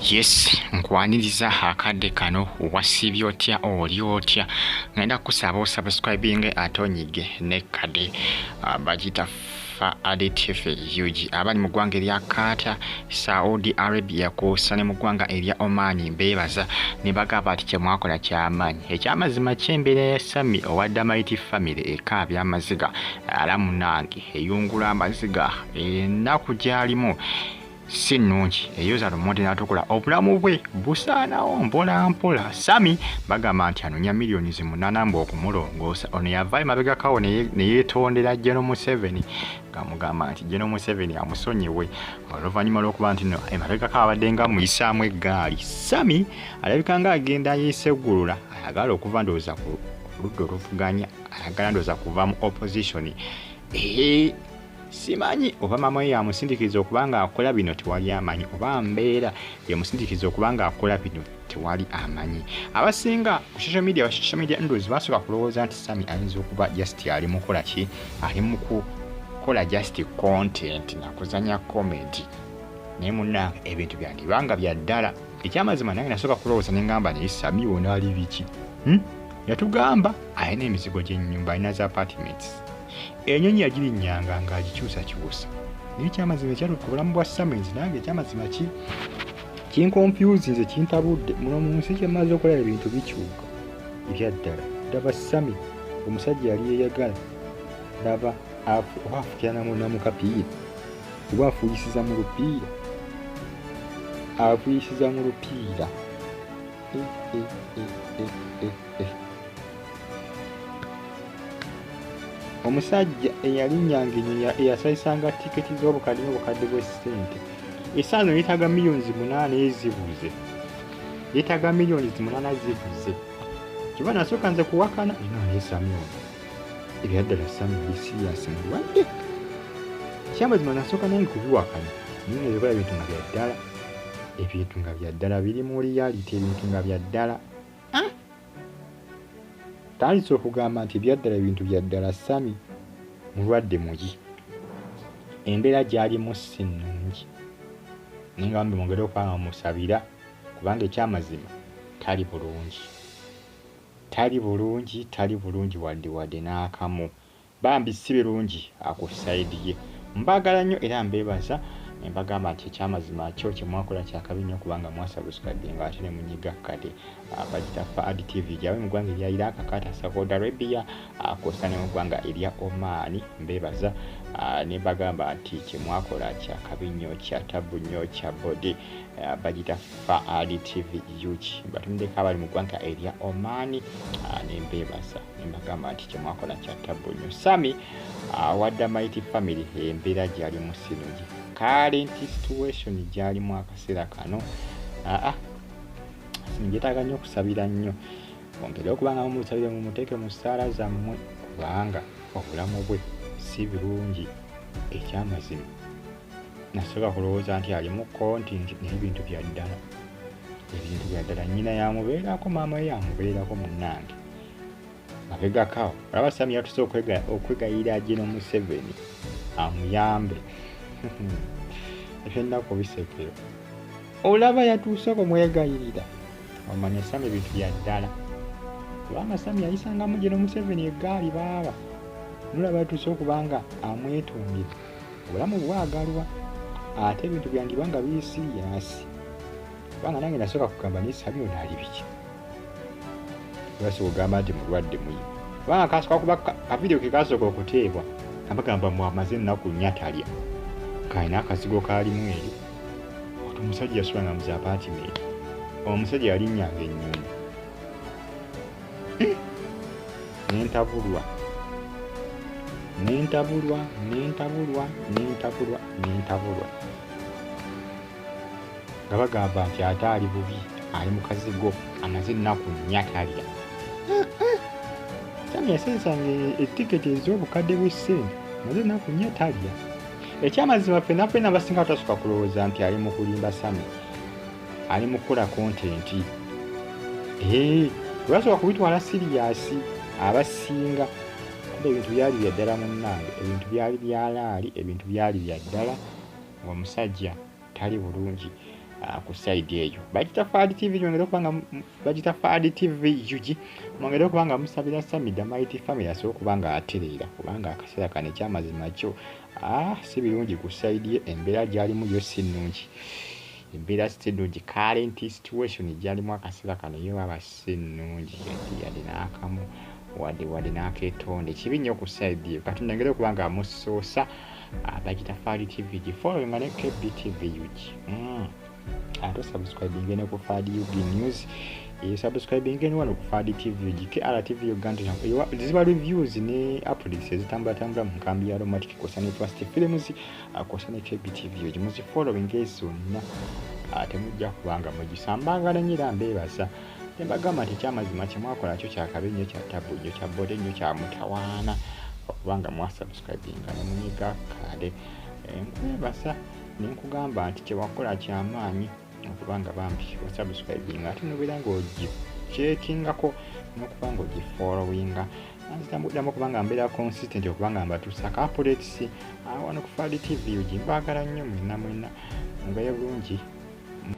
Yes, nkwaniriza akadde kano wasiibye otya oli otya ngenda kusaba osubscribing atonyige ne kade bagita fa aditife yuji abali mu ggwanga erya Qatar, Saudi Arabia kw'ossa ne mu ggwanga erya Oman beebaza ne bagamba ati kyemwakola ky'amaanyi. Ekyamazima ky'embeera ya Sammy owadde Mighty Family Akabye Amaziiga alamunange eyungula amaziga ennaku gy'alimu si nnungi eyoza lumonde n'atukola obulamu bwe busaanawo mpola mpola. Sammy bagamba nti anonya millions 8 mbu okumulongoosa. Ono yavaayo mabegakawo ne yeetondera General Museveni ng'amugamba nti General Museveni amusonyiwe oluvannyuma lw'okuba nti no emabegakawo abadde nga muyisaamu eggaali. Sammy alabika ng'agenda yeeseggulula, ayagala okuva ndowooza ku ludda oluvuganya, ayagala ndowooza kuva mu opposition. Simanyi oba maama we yamusindikiza okuba ng'akola bino tewali amanyi, oba mbeera yamusindikiza okuba ng'akola bino tewali amanyi. Abasinga ku social media ndowooza basooka kulowooza nti Sammy ayinza okuba just ali mu kukola ki, ali mu kukola just content na kuzanya comedy. Naye munnange ebintu byandibanga bya ddala. Ekyamazima nange nasooka kulowooza ne ngamba naye Sammy wona ali biki? Yatugamba alina emizigo gy'ennyumba, alina za apartments. Enyonyi yagirinnyanga ng'agikyusakyusa. Naye ekyamazima ekyatuuka obulamu bwa Sammy nze nange ekyamazima kinkonfyuzi nze kintabudde. Muno mu nsi kyemmaze okulaba ebintu bikyuka ebya ddala. Laba Sammy omusajja yali yeeyagala, laba oba afukira namu kapiira, oba afuyisiza mu lupiira, afuyisiza mu lupiira. Omusajja eyalinnyanga ennyonyi eyasayisanga tiketi z'obukadde n'obukadde bw'essente. Essaawa yeetaaga millions 8 ezibuze. Yeetaaga millions 8 zibuze. Kiba nasooka nze kuwakana naye Sammy ono ebya ddala Sammy ali serious mulwadde. Kyamazima nasooka nange kubiwakana. Naye ebikola ebintu nga bya ddala. Ebintu nga bya ddala biri mu reality, ebintu nga bya ddala. Tandise okugamba nti ebyaddala ebintu bya ddala Sammy mulwadde muyi. Embeera gy'alimu si nnungi. Naye nga mwongere okuba musabira kubanga ekyamazima tali bulungi. Tali bulungi wadde n'akamu. Bambi si birungi akusaidi ye. Mbagala nnyo era mbeebaza. Mbagamba nti ekyamazima kyo kyemwakola kyakabi nnyo kubanga mwasubscribe ng'ate ne munyiga kade bagita fa ADTV gyawe mu ggwanga erya Iraq, Qatar, Saudi Arabia kw'ossa ne mu ggwanga erya Oman. Mbeebaza ne bagamba nti kyemwakola kyakabi nnyo, kya tabu nnyo, kya body. Bagita fa ADTV yuki batumiddeko abali mu ggwanga erya Oman ne mbeebaza ne bagamba nti kyemwakola kya tabu nnyo. Sammy wadde Mighty Family embeera gy'alimu si nnungi. Current situation gy'alimu akaseera kano sinjetaaga nnyo okusabira nnyo. Mwongere okubanga mumusabire mumuteeke mu ssaala zammwe kubanga obulamu bwe si birungi. Ekyamazima nasooka kulowooza nti ali mu content n'ebintu bya ddala. Ebintu bya ddala nnyina yamubeerako, maama we yamubeerako munnange. Mabegakawo olaba Sammy yatuse okwegayirira General Museveni amuyambe. Ebyennaku bisekero olaba yatuuse okumwegayirira. Omanya Sammy ebintu bya ddala kubanga Sammy yayisangamu General Museveni eggaali baaba nolaba yatuuse okubanga amwetondera. Obulamu bwagalwa ate ebintu byandibanga biri siriyasi kubanga nange nasooka kugamba naye Sammy ono ali biki? Lwasi kugamba nti mulwadde muyi kubanga kasooka kuba kavidiyo ke kasooka okuteebwa abagamba mwamaze ennaku 4 talya. Kalina akazigo kaalimu eri. Omusajja yasulanga mu apartment. Omusajja yalinnyanga ennyonyi. Nentabulwa. Nga bagamba nti ate ali bubi, ali mu kazigo, amaze ennaku 4 talya. Sammy yasayisanga etiketi ez'obukadde bw'essente, amaze ennaku 4 talya. Ekyamazima ffenna abasinga batasooka kulowooza nti ali mu kulimba Sammy, ali mu kukola content. Tebasooka kubitwala siriyasi abasinga. Kuba ebintu byali bya ddala munnange, ebintu byali byalaali, ebintu byali bya ddala. Omusajja tali bulungi. ku side eyo bagita Fadi TV yongera okubanga bagita Fadi TV yugi mwongera okubanga musabira Sammy Mighty Family asobola okubanga atereera kubanga akaseera kano ekyamazima kyo si birungi ku side ye embeera gyalimu yo si nnungi embeera si nnungi current situation gyalimu akaseera kano yo aba si nnungi yali n'akamu wadde n'akeetonde kibi nnyo ku side ye katonda ngera okubanga amusoosa bagita Fadi TV following ne KBTV yugi ate subscribing ne ku Fadi Yugi News subscribing ne wano ku Fadi TV yugi KRTV Uganda ziba reviews ne updates ezitambula mu nkambi ya romantic kosa ne Trust Films kosa ne KBTV yugi muzi following zonna ate mujja kubanga mugisambangala nyira mbebasa tembagamba nti kyamazima kyemwakola kyo kyakabe nnyo kya tabu nnyo kya bode nnyo kya mutawaana okubanga mwasubscribinga ne munyiga kale nkwebasa ninkugamba nti kyewakola kyamaanyi okubanga bambi wasubscribinga ate nobeera ng'ogichekingako n'okubanga ogifollowinga nzitambuddamu okubanga mbeera consistent okubanga mbatuusa ka updates wano ku Fadi TV yugi mbagala nnyo mwena mubeere bulungi